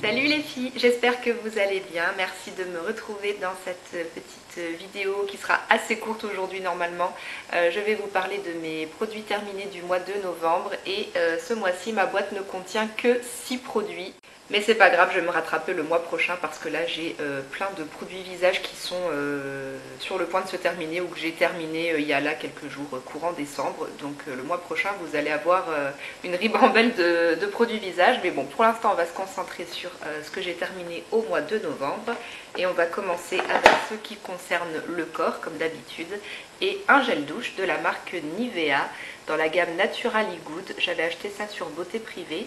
Salut les filles, j'espère que vous allez bien. Merci de me retrouver dans cette petite vidéo qui sera assez courte aujourd'hui normalement. Je vais vous parler de mes produits terminés du mois de novembre et ce mois-ci ma boîte ne contient que 6 produits. Mais c'est pas grave, je vais me rattraper le mois prochain parce que là j'ai plein de produits visage qui sont sur le point de se terminer ou que j'ai terminé il y a là quelques jours, courant décembre. Donc le mois prochain vous allez avoir une ribambelle de produits visage. Mais bon, pour l'instant on va se concentrer sur ce que j'ai terminé au mois de novembre. Et on va commencer avec ce qui concerne le corps comme d'habitude. Et un gel douche de la marque Nivea dans la gamme Naturally Good. J'avais acheté ça sur Beauté Privée.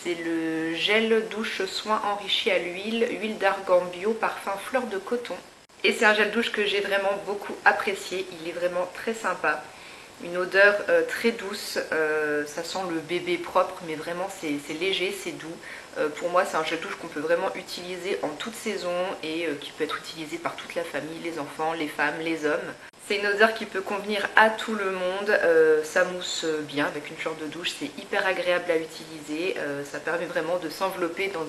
C'est le gel douche soin enrichi à l'huile, huile d'argan bio, parfum fleur de coton. Et c'est un gel douche que j'ai vraiment beaucoup apprécié, il est vraiment très sympa. Une odeur très douce, ça sent le bébé propre, mais vraiment c'est léger, c'est doux. Pour moi c'est un gel douche qu'on peut vraiment utiliser en toute saison et qui peut être utilisé par toute la famille, les enfants, les femmes, les hommes. C'est une odeur qui peut convenir à tout le monde, ça mousse bien avec une fleur de douche, c'est hyper agréable à utiliser, ça permet vraiment de s'envelopper dans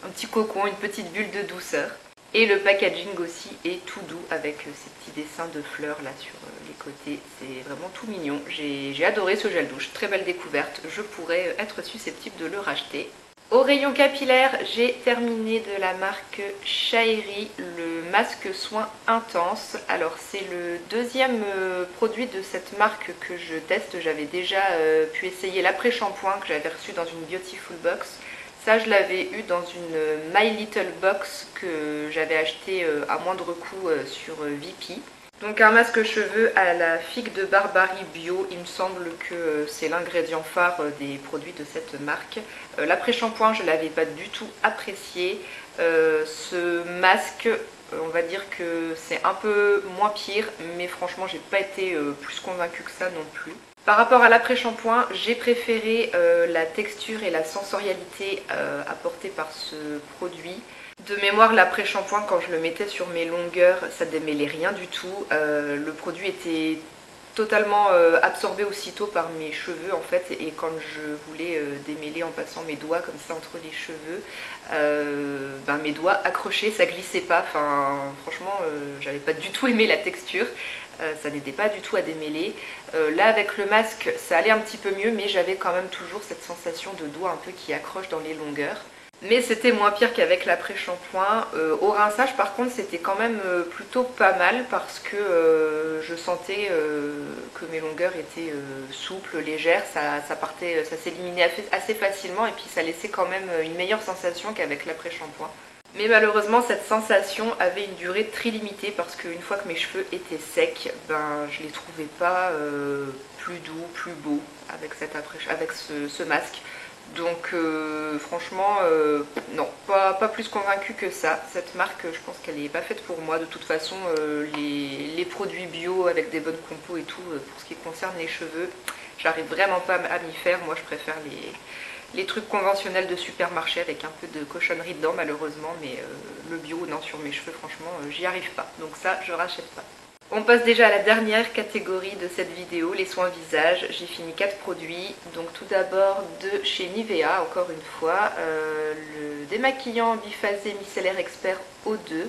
un petit cocon, une petite bulle de douceur. Et le packaging aussi est tout doux avec ces petits dessins de fleurs là sur les côtés, c'est vraiment tout mignon. J'ai adoré ce gel douche, très belle découverte, je pourrais être susceptible de le racheter. Au rayon capillaire, j'ai terminé de la marque Shaeri le masque soin intense. Alors c'est le deuxième produit de cette marque que je teste. J'avais déjà pu essayer l'après-shampoing que j'avais reçu dans une Beautiful Box. Ça je l'avais eu dans une My Little Box que j'avais acheté à moindre coût sur Vipi. Donc un masque cheveux à la figue de Barbarie bio, il me semble que c'est l'ingrédient phare des produits de cette marque. L'après-shampoing, je ne l'avais pas du tout apprécié. Ce masque, on va dire que c'est un peu moins pire, mais franchement, j'ai pas été plus convaincue que ça non plus. Par rapport à l'après-shampoing, j'ai préféré la texture et la sensorialité apportée par ce produit. De mémoire, l'après-shampoing, quand je le mettais sur mes longueurs, ça démêlait rien du tout. Le produit était totalement absorbé aussitôt par mes cheveux en fait, et quand je voulais démêler en passant mes doigts comme ça entre les cheveux, mes doigts accrochés, ça glissait pas. Enfin, franchement, j'avais pas du tout aimé la texture. Ça n'aidait pas du tout à démêler. Là avec le masque ça allait un petit peu mieux, mais j'avais quand même toujours cette sensation de doigts un peu qui accroche dans les longueurs. Mais c'était moins pire qu'avec l'après-shampoing. Au rinçage par contre c'était quand même plutôt pas mal parce que je sentais que mes longueurs étaient souples, légères, ça partait, ça s'éliminait assez facilement et puis ça laissait quand même une meilleure sensation qu'avec l'après-shampoing. Mais malheureusement cette sensation avait une durée très limitée parce qu'une fois que mes cheveux étaient secs, je les trouvais pas plus doux, plus beaux avec ce masque. Donc franchement non, pas plus convaincue que ça. Cette marque je pense qu'elle n'est pas faite pour moi. De toute façon les produits bio avec des bonnes compos et tout, pour ce qui concerne les cheveux, j'arrive vraiment pas à m'y faire. Moi je préfère les trucs conventionnels de supermarché avec un peu de cochonnerie dedans malheureusement, mais le bio, non, sur mes cheveux franchement j'y arrive pas, donc ça je rachète pas. On passe déjà à la dernière catégorie de cette vidéo, les soins visage. J'ai fini 4 produits, donc tout d'abord de chez Nivea, encore une fois, le démaquillant biphasé micellaire expert O2,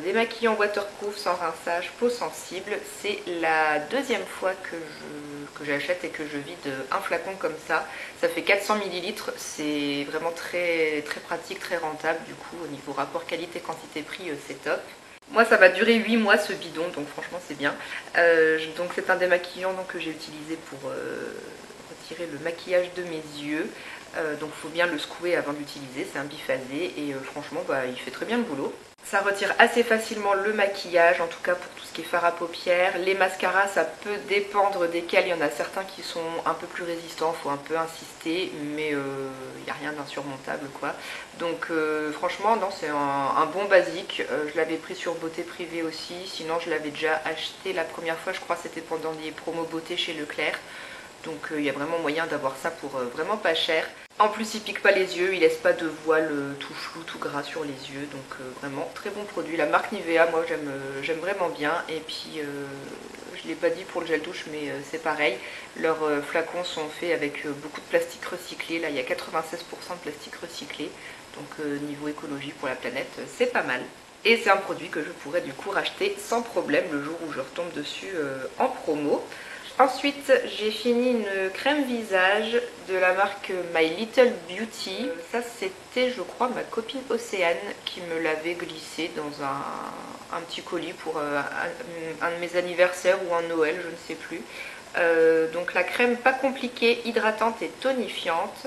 démaquillant waterproof sans rinçage, peau sensible. C'est la deuxième fois que j'achète et que je vide un flacon comme ça. Ça fait 400 ml, c'est vraiment très, très pratique, très rentable du coup au niveau rapport qualité-quantité-prix, c'est top. Moi ça va durer 8 mois ce bidon, donc franchement c'est bien. Donc c'est un démaquillant que j'ai utilisé pour retirer le maquillage de mes yeux. Donc il faut bien le secouer avant de l'utiliser, c'est un biphasé et franchement il fait très bien le boulot. Ça retire assez facilement le maquillage, en tout cas pour tout ce qui est fard à paupières. Les mascaras, ça peut dépendre desquels. Il y en a certains qui sont un peu plus résistants, il faut un peu insister, mais il n'y a rien d'insurmontable quoi. Donc franchement, non, c'est un bon basique. Je l'avais pris sur Beauté Privée aussi, sinon je l'avais déjà acheté la première fois, je crois que c'était pendant les promos beauté chez Leclerc. Donc il y a vraiment moyen d'avoir ça pour vraiment pas cher. En plus il pique pas les yeux, il laisse pas de voile tout flou, tout gras sur les yeux. Donc vraiment très bon produit. La marque Nivea, moi j'aime vraiment bien. Et puis je l'ai pas dit pour le gel douche, mais c'est pareil. Leurs flacons sont faits avec beaucoup de plastique recyclé. Là il y a 96% de plastique recyclé. Donc niveau écologie pour la planète, c'est pas mal. Et c'est un produit que je pourrais du coup racheter sans problème le jour où je retombe dessus en promo. Ensuite, j'ai fini une crème visage de la marque My Little Beauty. Ça, c'était, je crois, ma copine Océane qui me l'avait glissé dans un petit colis pour un de mes anniversaires ou un Noël, je ne sais plus. Donc la crème pas compliquée, hydratante et tonifiante.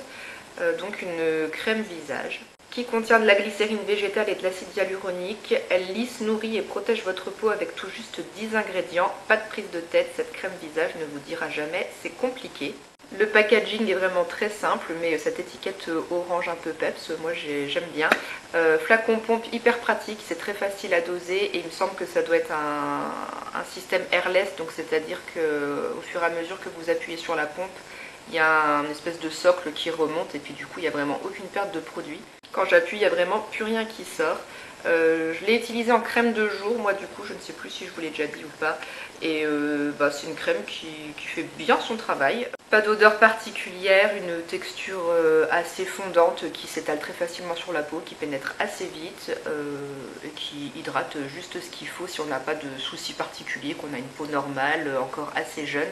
Donc une crème visage qui contient de la glycérine végétale et de l'acide hyaluronique. Elle lisse, nourrit et protège votre peau avec tout juste 10 ingrédients. Pas de prise de tête, cette crème visage ne vous dira jamais, c'est compliqué. Le packaging est vraiment très simple, mais cette étiquette orange un peu peps, moi j'aime bien. Flacon pompe hyper pratique, c'est très facile à doser et il me semble que ça doit être un système airless, donc c'est-à-dire qu'au fur et à mesure que vous appuyez sur la pompe, il y a un espèce de socle qui remonte et puis du coup il n'y a vraiment aucune perte de produit. Quand j'appuie, il n'y a vraiment plus rien qui sort. Je l'ai utilisé en crème de jour, moi du coup je ne sais plus si je vous l'ai déjà dit ou pas. Et c'est une crème qui fait bien son travail. Pas d'odeur particulière, une texture assez fondante qui s'étale très facilement sur la peau, qui pénètre assez vite et qui hydrate juste ce qu'il faut si on n'a pas de soucis particuliers, qu'on a une peau normale, encore assez jeune.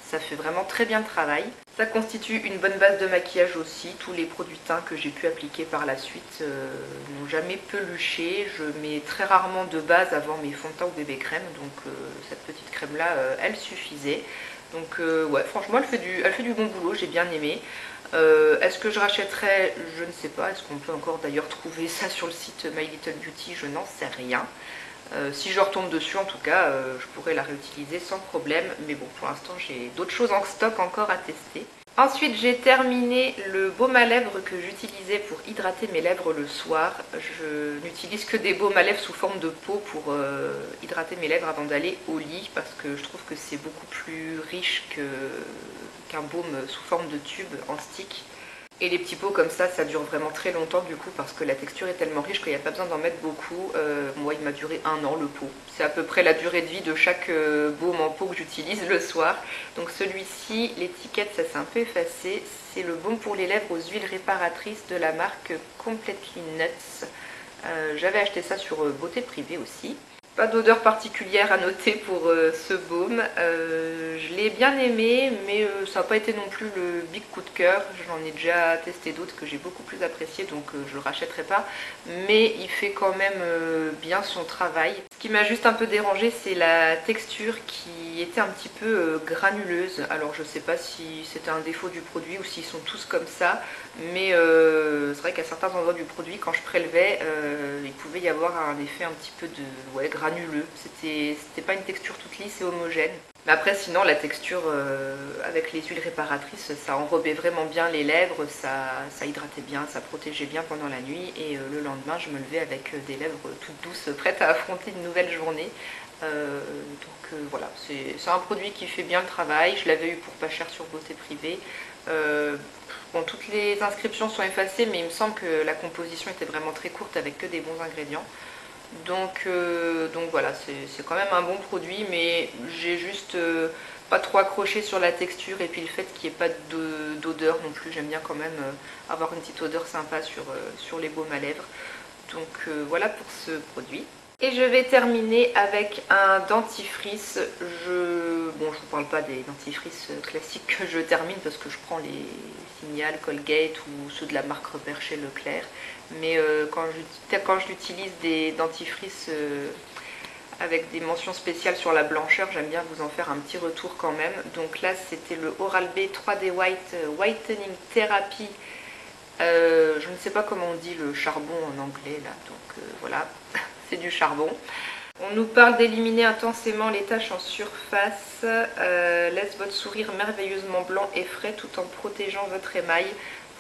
Ça fait vraiment très bien le travail. Ça constitue une bonne base de maquillage aussi. Tous les produits teints que j'ai pu appliquer par la suite n'ont jamais peluché. Je mets très rarement de base avant mes fonds de teint ou bébé crème. Donc cette petite crème là, elle suffisait. Donc ouais, franchement elle fait du bon boulot, j'ai bien aimé. Est-ce que je rachèterais? Je ne sais pas. Est-ce qu'on peut encore d'ailleurs trouver ça sur le site My Little Beauty? Je n'en sais rien. Si je retombe dessus, en tout cas, je pourrais la réutiliser sans problème. Mais bon, pour l'instant, j'ai d'autres choses en stock encore à tester. Ensuite, j'ai terminé le baume à lèvres que j'utilisais pour hydrater mes lèvres le soir. Je n'utilise que des baumes à lèvres sous forme de pot pour hydrater mes lèvres avant d'aller au lit parce que je trouve que c'est beaucoup plus riche qu'un baume sous forme de tube en stick. Et les petits pots comme ça dure vraiment très longtemps du coup parce que la texture est tellement riche qu'il n'y a pas besoin d'en mettre beaucoup. Moi il m'a duré 1 an le pot. C'est à peu près la durée de vie de chaque baume en pot que j'utilise le soir. Donc celui-ci, l'étiquette ça s'est un peu effacé. C'est le baume pour les lèvres aux huiles réparatrices de la marque Completely Nuts. J'avais acheté ça sur Beauté Privée aussi. Pas d'odeur particulière à noter pour ce baume. Je l'ai bien aimé, mais ça n'a pas été non plus le big coup de cœur. J'en ai déjà testé d'autres que j'ai beaucoup plus apprécié, donc je ne le rachèterai pas. Mais il fait quand même bien son travail. Ce qui m'a juste un peu dérangé, c'est la texture qui était un petit peu granuleuse. Alors je ne sais pas si c'était un défaut du produit ou s'ils sont tous comme ça. Mais c'est vrai qu'à certains endroits du produit, quand je prélevais, il pouvait y avoir un effet un petit peu de granuleux. C'était pas une texture toute lisse et homogène. Mais après, sinon, la texture avec les huiles réparatrices, ça enrobait vraiment bien les lèvres, ça hydratait bien, ça protégeait bien pendant la nuit. Et le lendemain, je me levais avec des lèvres toutes douces, prêtes à affronter une nouvelle journée. Voilà, c'est un produit qui fait bien le travail. Je l'avais eu pour pas cher sur Beauté Privée. Bon, toutes les inscriptions sont effacées, mais il me semble que la composition était vraiment très courte avec que des bons ingrédients. Donc voilà, c'est quand même un bon produit, mais j'ai juste pas trop accroché sur la texture et puis le fait qu'il n'y ait pas d'odeur non plus. J'aime bien quand même avoir une petite odeur sympa sur les baumes à lèvres. Donc voilà pour ce produit. Et je vais terminer avec un dentifrice. Bon, je vous parle pas des dentifrices classiques que je termine parce que je prends les Signal, Colgate ou ceux de la marque Repère chez Leclerc. Mais quand j'utilise des dentifrices avec des mentions spéciales sur la blancheur, j'aime bien vous en faire un petit retour quand même. Donc là, c'était le Oral-B 3D White Whitening Therapy. Je ne sais pas comment on dit le charbon en anglais là, donc voilà. C'est du charbon. On nous parle d'éliminer intensément les taches en surface, laisse votre sourire merveilleusement blanc et frais tout en protégeant votre émail.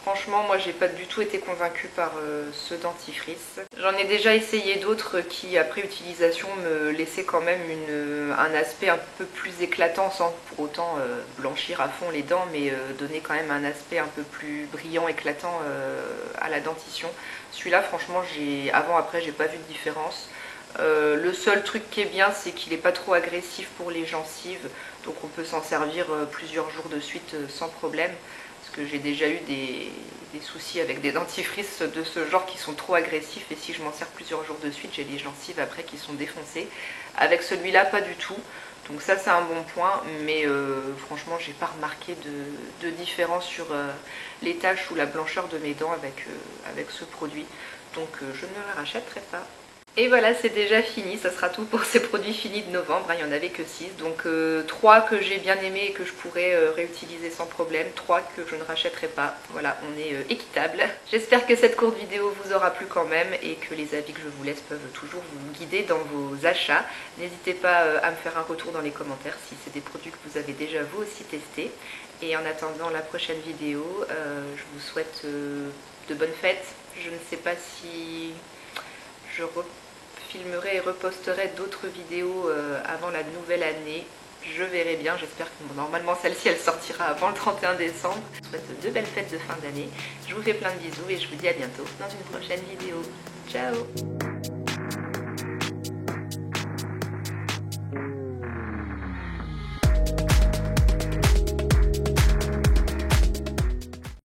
Franchement, moi j'ai pas du tout été convaincue par ce dentifrice. J'en ai déjà essayé d'autres qui après utilisation me laissaient quand même un aspect un peu plus éclatant sans pour autant blanchir à fond les dents, mais donner quand même un aspect un peu plus brillant, éclatant à la dentition. Celui-là franchement avant-après j'ai pas vu de différence. Le seul truc qui est bien, c'est qu'il n'est pas trop agressif pour les gencives, donc on peut s'en servir plusieurs jours de suite sans problème. Parce que j'ai déjà eu des soucis avec des dentifrices de ce genre qui sont trop agressifs, et si je m'en sers plusieurs jours de suite, j'ai les gencives après qui sont défoncées. Avec celui-là, pas du tout. Donc ça c'est un bon point, mais franchement j'ai pas remarqué de différence sur les taches ou la blancheur de mes dents avec ce produit. Donc je ne le rachèterai pas. Et voilà, c'est déjà fini, ça sera tout pour ces produits finis de novembre, il n'y en avait que 6, donc 3 que j'ai bien aimés et que je pourrais réutiliser sans problème, 3 que je ne rachèterai pas. Voilà, on est équitable. J'espère que cette courte vidéo vous aura plu quand même et que les avis que je vous laisse peuvent toujours vous guider dans vos achats. N'hésitez pas à me faire un retour dans les commentaires si c'est des produits que vous avez déjà vous aussi testés. Et en attendant la prochaine vidéo, je vous souhaite de bonnes fêtes. Je ne sais pas si je filmerai et reposterai d'autres vidéos avant la nouvelle année. Je verrai bien, j'espère que normalement celle-ci elle sortira avant le 31 décembre. Je vous souhaite de belles fêtes de fin d'année. Je vous fais plein de bisous et je vous dis à bientôt dans une prochaine vidéo. Ciao!